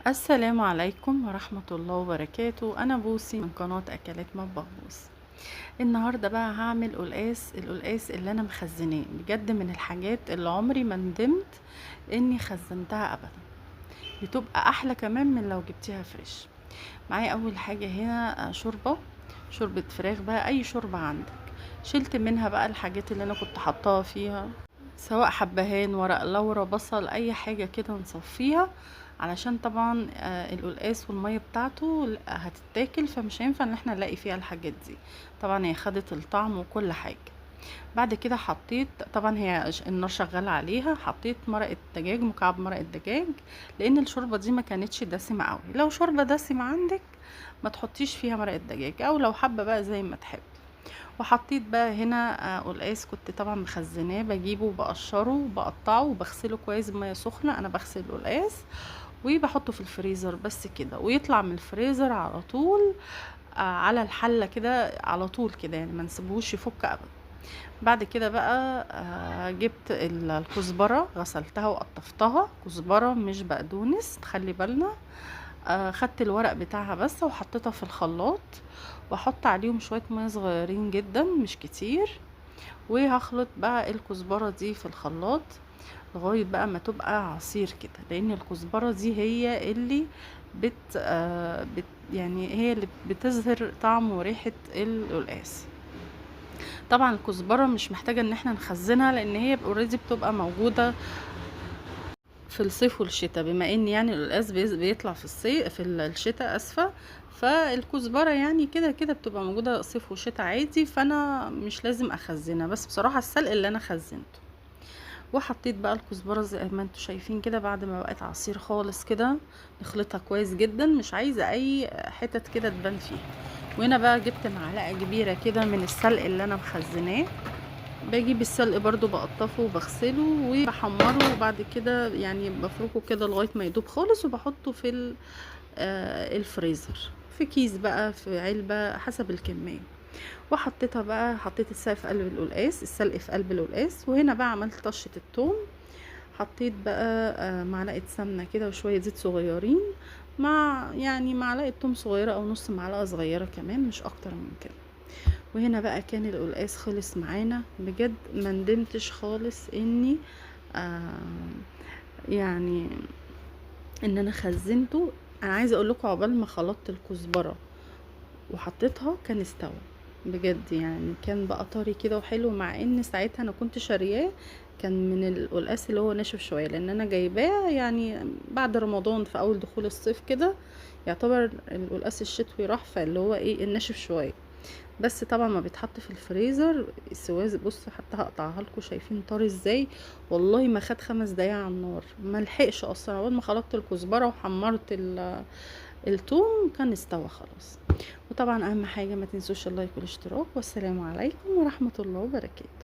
السلام عليكم ورحمة الله وبركاته. أنا بوسي من قناة أكلات مطبخ بوسي. النهاردة بقى هعمل القلقاس اللي أنا مخزناه، بجد من الحاجات اللي عمري ما ندمت إني خزنتها أبدا، بتبقى أحلى كمان من لو جبتيها فريش. معايا أول حاجة هنا شوربة فراخ بقى، أي شوربة عندك. شلت منها بقى الحاجات اللي أنا كنت حطاها فيها، سواء حبهان، ورق لورا، بصل، اي حاجة كده نصفيها، علشان طبعا القلقاس والمية بتاعته هتتاكل، فمش هينفع ان احنا نلاقي فيها الحاجات دي. طبعا هي خدت الطعم وكل حاجة. بعد كده حطيت، طبعا هي النار شغالة عليها، حطيت مرقة دجاج، مكعب مرقة دجاج، لان الشوربة دي ما كانتش دسمة قوي. لو شوربة دسمة عندك ما تحطيش فيها مرقة دجاج، او لو حابة بقى زي ما تحب. وحطيت بقى هنا قلقاس كنت طبعا مخزناه، بجيبه وبقشره وبقطعه وبغسله كويس بميه سخنه. انا بغسل القلقاس وبحطه في الفريزر بس كده، ويطلع من الفريزر على طول على الحله كده على طول كده، يعني ما نسيبهوش يفك ابدا. بعد كده بقى جبت الكزبره، غسلتها وقطفتها، كزبره مش بقدونس، تخلي بالنا. خدت الورق بتاعها بس وحطيتها في الخلاط، واحط عليهم شويه ميه صغيرين جدا مش كتير، وهخلط بقى الكزبره دي في الخلاط لغايه بقى ما تبقى عصير كده، لان الكزبره دي هي اللي بت, بت يعني هي اللي بتظهر طعم وريحه القلقاس. طبعا الكزبره مش محتاجه ان احنا نخزنها، لان هي اوريدي بتبقى موجوده في الصيف والشتاء، بما ان يعني القلقاس بيطلع في الصيف، في الشتاء اسفه. فالكزبره يعني كده كده بتبقى موجوده صيف وشتاء عادي، فانا مش لازم اخزنها، بس بصراحه السلق اللي انا خزنته. وحطيت بقى الكزبره زي ما انتم شايفين كده، بعد ما بقت عصير خالص كده نخلطها كويس جدا، مش عايزه اي حتت كده تبان فيها. وهنا بقى جبت معلقه كبيره كده من السلق اللي انا مخزناه، بجيب السلق برضو بقطفه وبغسله وبحمره، وبعد كده يعني بفركه كده لغايه ما يدوب خالص، وبحطه في الفريزر، في كيس بقى، في علبه، حسب الكميه. وحطيتها بقى، حطيت السلق في قلب القلقاس، وهنا بقى عملت طشه الثوم. حطيت بقى معلقه سمنه كده وشويه زيت صغيرين، مع يعني معلقه ثوم صغيره او نص معلقه صغيره كمان، مش اكتر من كده. وهنا بقى كان القلقاس خلص معانا، بجد ما ندمتش خالص اني آه يعني ان انا خزنته. انا عايزه اقول لكم، عقبال ما خلطت الكزبره وحطيتها كان استوى، بجد يعني كان بقى طري كده وحلو، مع ان ساعتها انا كنت شارياه كان من القلقاس اللي هو ناشف شويه، لان انا جايباه يعني بعد رمضان في اول دخول الصيف كده، يعتبر القلقاس الشتوي راح، فاللي هو ايه الناشف شويه. بس طبعا ما بيتحط في الفريزر السواز، بص حتى هقطعها لكم، شايفين طار ازاي؟ والله ما خد 5 دقايق على النار، ما لحقش اصلا، اول ما خلطت الكزبره وحمرت الثوم كان استوى خلاص. وطبعا اهم حاجه ما تنسوش اللايك والاشتراك، والسلام عليكم ورحمه الله وبركاته.